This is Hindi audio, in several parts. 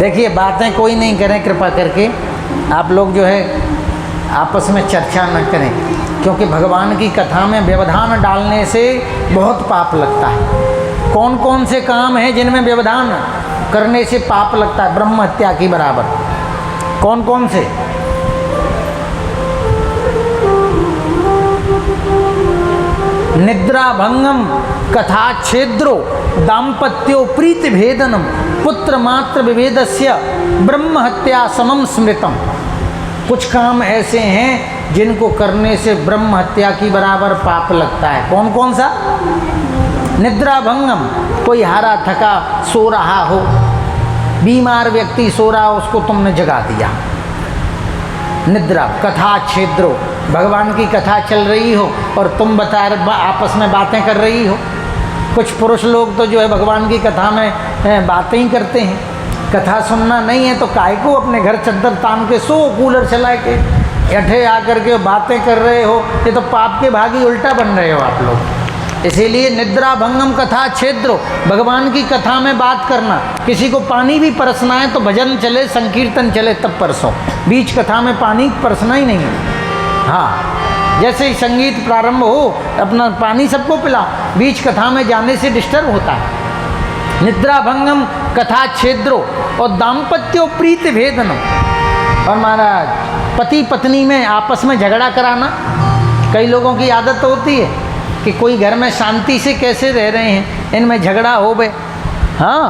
देखिए बातें कोई नहीं करें, कृपा करके आप लोग जो है आपस में चर्चा न करें, क्योंकि भगवान की कथा में व्यवधान डालने से बहुत पाप लगता है। कौन कौन से काम हैं जिनमें व्यवधान करने से पाप लगता है? ब्रह्म हत्या की बराबर। कौन कौन से? निद्रा भंगम, कथा छेद्रो, दाम्पत्यो प्रीति भेदनम, पुत्र मात्र विभेदस्य, ब्रह्म हत्या समम स्मृतम। कुछ काम ऐसे हैं जिनको करने से ब्रह्म हत्या की बराबर पाप लगता है। कौन कौन सा? निद्रा भंगम, कोई हारा थका सो रहा हो, बीमार व्यक्ति सो रहा हो, उसको तुमने जगा दिया, निद्रा। कथा छेद्रो, भगवान की कथा चल रही हो और तुम आपस में बातें कर रही हो। कुछ पुरुष लोग तो जो है भगवान की कथा में बातें ही करते हैं। कथा सुनना नहीं है तो काय को अपने घर चद्दर तान के सो, कूलर चला के अठे आकर के बातें कर रहे हो, ये तो पाप के भागी उल्टा बन रहे हो आप लोग। इसीलिए निद्रा भंगम कथा छेद्रो, भगवान की कथा में बात करना। किसी को पानी भी परसना है तो भजन चले, संकीर्तन चले तब परसो, बीच कथा में पानी परसना ही नहीं है। हाँ, जैसे ही संगीत प्रारंभ हो अपना पानी सबको पिलाओ, बीच कथा में जाने से डिस्टर्ब होता है। निद्रा भंगम कथा छेद्रो और दाम्पत्यो प्रीति भेदनम। और महाराज पति पत्नी में आपस में झगड़ा कराना, कई लोगों की आदत होती है कि कोई घर में शांति से कैसे रह रहे हैं, इनमें झगड़ा हो गए। हाँ,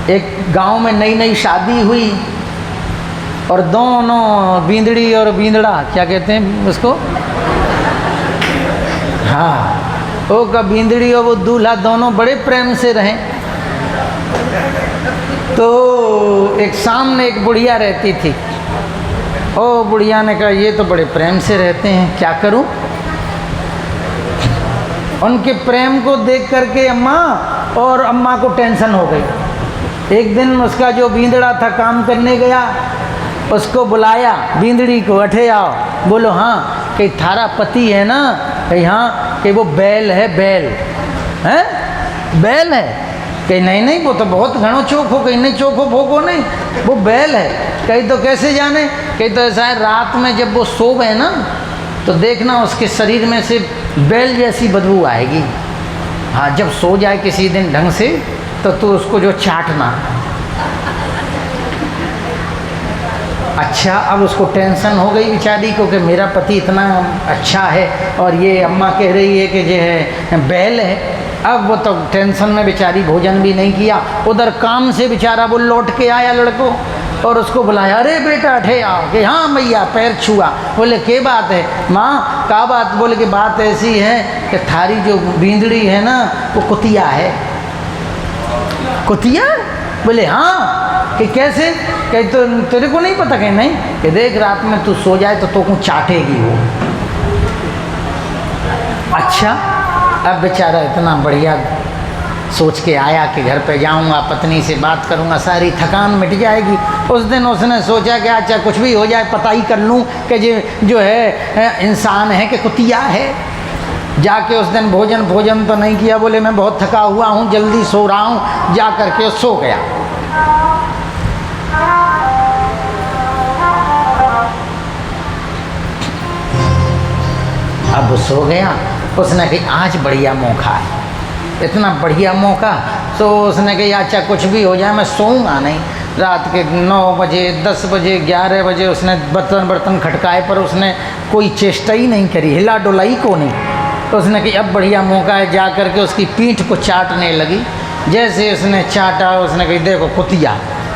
एक गांव में नई नई शादी हुई और दोनों बींदड़ी और बींदड़ा, क्या कहते हैं उसको, हाँ, वो का बींदड़ी और वो दूल्हा दोनों बड़े प्रेम से रहे। तो एक सामने एक बुढ़िया रहती थी। ओ बुढ़िया ने कहा ये तो बड़े प्रेम से रहते हैं, क्या करूं? उनके प्रेम को देख करके अम्मा को टेंशन हो गई। एक दिन उसका जो बींदड़ा था काम करने गया, उसको बुलाया बींदड़ी को, अठे आओ। बोलो हाँ। कि थारा पति है ना? कि हाँ। कि वो बैल है, बैल है, बैल है। कहीं नहीं नहीं वो तो बहुत घणो चौक हो, कहीं नहीं चौक हो भोगो नहीं, वो बैल है। कहीं तो कैसे जाने? कहीं तो ऐसा है रात में जब वो सोवे ना तो देखना उसके शरीर में से बैल जैसी बदबू आएगी। हाँ, जब सो जाए किसी दिन ढंग से तो तू उसको जो चाटना। अच्छा, अब उसको टेंशन हो गई बेचारी को कि मेरा पति इतना अच्छा है और ये अम्मा कह रही है कि जो है बैल है। अब वो तो टेंशन में बेचारी भोजन भी नहीं किया। उधर काम से बेचारा वो लौट के आया लड़को और उसको बुलाया, अरे बेटा अठे आओ। कि हाँ मैया, पैर छुआ। बोले क्या बात है माँ? क्या बात? बोले कि बात ऐसी है कि थारी जो बींदड़ी है ना वो कुतिया है। कुतिया? बोले हाँ। कि कैसे? कि तो तेरे को नहीं पता? कहीं नहीं। कि देख रात में तू सो जाए तो को चाटेगी वो। अच्छा, अब बेचारा इतना बढ़िया सोच के आया कि घर पे जाऊंगा, पत्नी से बात करूंगा, सारी थकान मिट जाएगी। उस दिन उसने सोचा कि अच्छा कुछ भी हो जाए पता ही कर लूँ कि जो है इंसान है कि कुतिया है। जाके उस दिन भोजन तो नहीं किया। बोले मैं बहुत थका हुआ हूँ, जल्दी सो रहा हूँ। जा करके सो गया। अब सो गया। उसने कहा आज बढ़िया मौका है, इतना बढ़िया मौका। तो उसने कहा अच्छा कुछ भी हो जाए मैं सोऊंगा नहीं। रात के 9 बजे 10 बजे 11 बजे उसने बर्तन खटकाए पर उसने कोई चेष्टा ही नहीं करी, हिला डुलाई को नहीं। तो उसने कहा अब बढ़िया मौका है। जा करके उसकी पीठ को चाटने लगी। जैसे उसने चाटा उसने कही देखो कुतिया,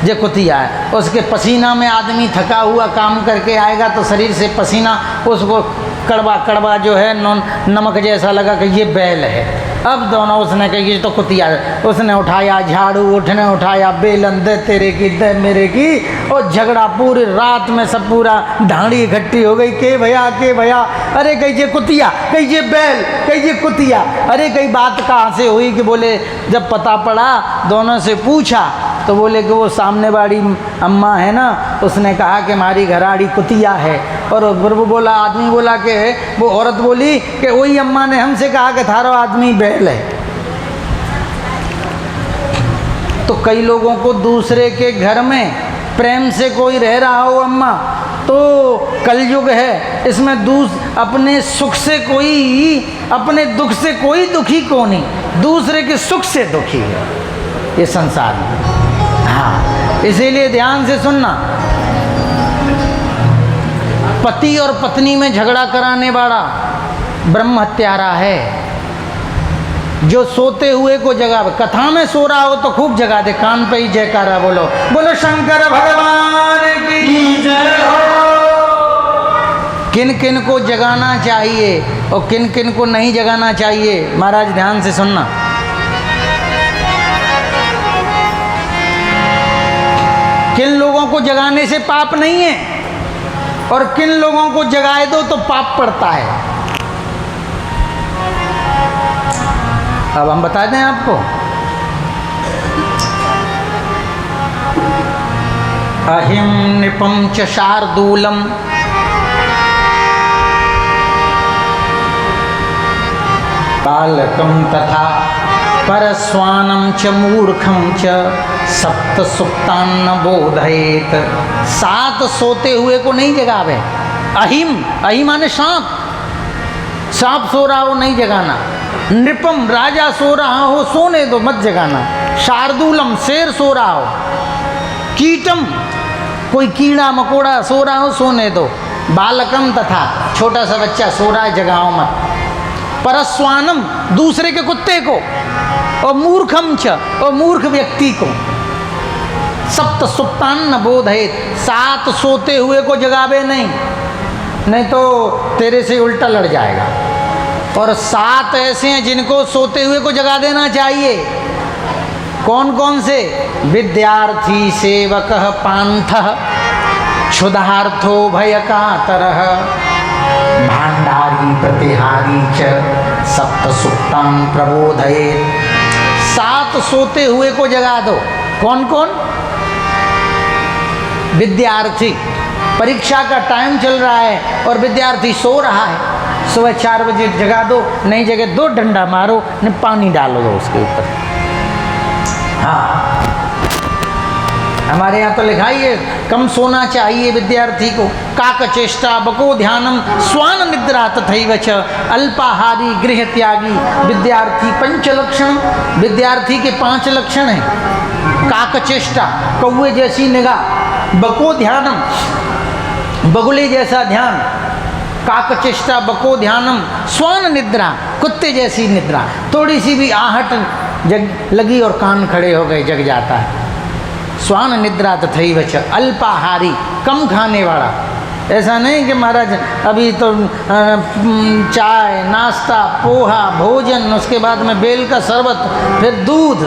जो कुतिया है। उसके पसीना में आदमी थका हुआ काम करके आएगा तो शरीर से पसीना उसको कड़वा कड़वा जो है नमक जैसा लगा कि ये बैल है। अब दोनों उसने कही ये तो कुतिया है। उसने उठाया झाड़ू, उठने उठाया बेलन, दे तेरे की दे मेरे की। और झगड़ा पूरी रात में सब पूरा ढांडी इकट्ठी हो गई। के भैया, अरे कही ये कुतिया, कही ये बैल, कही ये कुतिया। अरे कई बात कहाँ से हुई? कि बोले जब पता पड़ा दोनों से पूछा तो बोले कि वो सामने वाली अम्मा है ना, उसने कहा कि हमारी घराड़ी कुतिया है। और वो बोला, आदमी बोला कि वो औरत बोली कि वही अम्मा ने हमसे कहा कि थारो आदमी बैल है। तो कई लोगों को दूसरे के घर में प्रेम से कोई रह रहा हो अम्मा, तो कलयुग है, इसमें अपने सुख से कोई, अपने दुख से कोई दुखी को नहीं, दूसरे के सुख से दुखी है ये संसार में। हाँ, इसीलिए ध्यान से सुनना, पति और पत्नी में झगड़ा कराने वाला ब्रह्म हत्यारा है। जो सोते हुए को जगावे, कथा में सो रहा हो तो खूब जगा दे, कान पे ही जयकारा बोलो, बोलो शंकर भगवान की जय हो। किन किन को जगाना चाहिए और किन किन को नहीं जगाना चाहिए, महाराज ध्यान से सुनना। किन लोगों को जगाने से पाप नहीं है और किन लोगों को जगाए दो तो पाप पड़ता है। अब हम बता दें आपको, अहिम निपम च शार्दूलम, बालकम तथा परस्वानम च मूर्खम च सप्त सुप्तान्न बोधयेत। 7 सोते हुए को नहीं जगावे। अहिम, अहिम माने सांप, सांप सो रहा हो नहीं जगाना। नृपम, राजा सो रहा हो सोने दो, मत जगाना। शार्दूलम, शेर सो रहा हो। कीटम, कोई कीड़ा मकोड़ा सो रहा हो सोने दो। बालकम, तथा छोटा सा बच्चा सो रहा है जगाओ मत। परस्वानम, दूसरे के कुत्ते को। और मूर्खम च, और मूर्ख व्यक्ति को। सप्त सुप्तान्न बोधयेत, 7 सोते हुए को जगावे नहीं, नहीं तो तेरे से उल्टा लड़ जाएगा। और 7 ऐसे हैं जिनको सोते हुए को जगा देना चाहिए। कौन कौन से? विद्यार्थी, सेवक, पांथः, क्षुधार्थो भयकातरः, भांडारी प्रतिहारी च सप्त सुप्तान् प्रबोधयेत्। 7 सोते हुए को जगा दो। कौन कौन? विद्यार्थी, परीक्षा का टाइम चल रहा है और विद्यार्थी सो रहा है, सुबह 4 बजे जगा दो, नहीं जगह 2 डंडा मारो, न पानी डालो दो उसके ऊपर। हाँ, हमारे यहाँ तो लिखा ही है कम सोना चाहिए विद्यार्थी को। काक चेष्टा बको ध्यानम स्वान निद्रा तथैव च अल्पाहारी गृह त्यागी विद्यार्थी 5 लक्षण। विद्यार्थी के 5 लक्षण हैं। काक चेष्टा, कौवे जैसी निगाह। बको ध्यानम, बगुले जैसा ध्यान। काक चेष्टा बको ध्यानम स्वान निद्रा, कुत्ते जैसी निद्रा। थोड़ी सी भी आहट जग लगी और कान खड़े हो गए, जग जाता है। स्वान निद्रा तथैव च अल्पाहारी, कम खाने वाला। ऐसा नहीं कि महाराज अभी तो चाय नाश्ता पोहा भोजन, उसके बाद में बेल का शरबत, फिर दूध,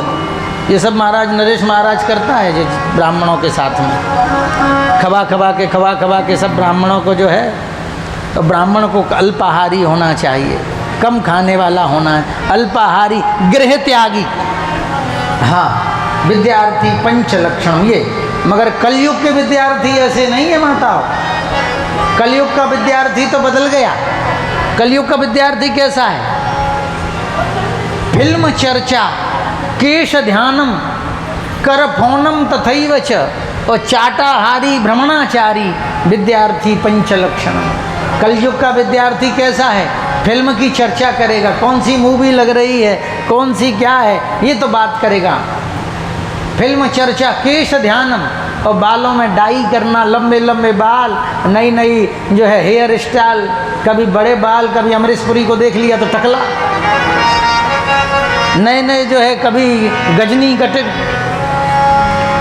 ये सब महाराज नरेश महाराज करता है जो ब्राह्मणों के साथ में। खवा खवा के सब ब्राह्मणों को जो है, तो ब्राह्मण को अल्पाहारी होना चाहिए, कम खाने वाला होना है। अल्पाहारी, गृह त्यागी। हाँ, विद्यार्थी 5 लक्षण ये। मगर कलयुग के विद्यार्थी ऐसे नहीं है माताओं। कलयुग का विद्यार्थी तो बदल गया। कलयुग का विद्यार्थी कैसा है? फिल्म चर्चा, केश ध्यानम, कर फोनम तथैव च, और चाटाहारी भ्रमणाचारी विद्यार्थी 5 लक्षण। कलयुग का विद्यार्थी कैसा है? फिल्म की चर्चा करेगा, कौन सी मूवी लग रही है, कौन सी क्या है, ये तो बात करेगा। फिल्म चर्चा, केश ध्यानम, और बालों में डाई करना, लंबे लंबे बाल, नई नई जो है हेयर स्टाइल, कभी बड़े बाल, कभी अमरीश पुरी को देख लिया तो टकला, नए नए जो है कभी गजनी कटिंग,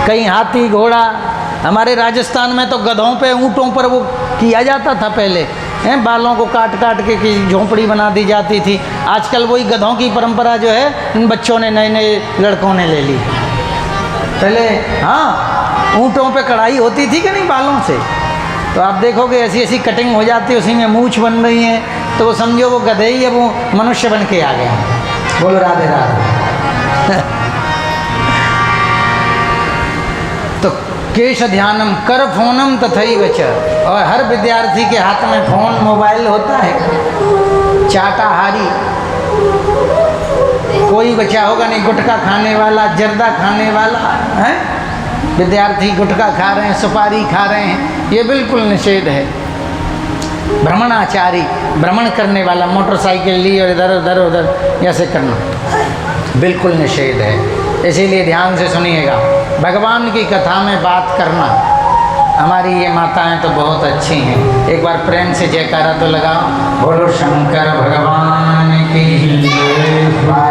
कहीं हाथी घोड़ा। हमारे राजस्थान में तो गधों पे ऊँटों पर वो किया जाता था पहले, हैं, बालों को काट काट के की झोंपड़ी बना दी जाती थी। आजकल वही गधों की परंपरा जो है इन बच्चों ने, नए नए लड़कों ने ले ली। पहले हाँ, ऊँटों पे कढ़ाई होती थी कि नहीं बालों से, तो आप देखोगे ऐसी ऐसी कटिंग हो जाती है, उसी में मूछ बन रही है, तो वो समझो वो गधे ही है, वो मनुष्य बन के आ गए हैं। बोलो राधे राधे। तो केश ध्यानम, कर फोनम तथैव च, और हर विद्यार्थी के हाथ में फोन मोबाइल होता है। चाटाहारी, कोई बचा होगा नहीं गुटखा खाने वाला, जर्दा खाने वाला है। विद्यार्थी गुटखा खा रहे हैं, सुपारी खा रहे हैं, ये बिल्कुल निषेध है। भ्रमणाचारी, भ्रमण करने वाला, मोटरसाइकिल ली और इधर उधर उधर ऐसे करना बिल्कुल निषेध है। इसीलिए ध्यान से सुनिएगा, भगवान की कथा में बात करना। हमारी ये माताएं तो बहुत अच्छी हैं, एक बार प्रेम से जयकारा तो लगाओ, बोलो शंकर भगवान की जय।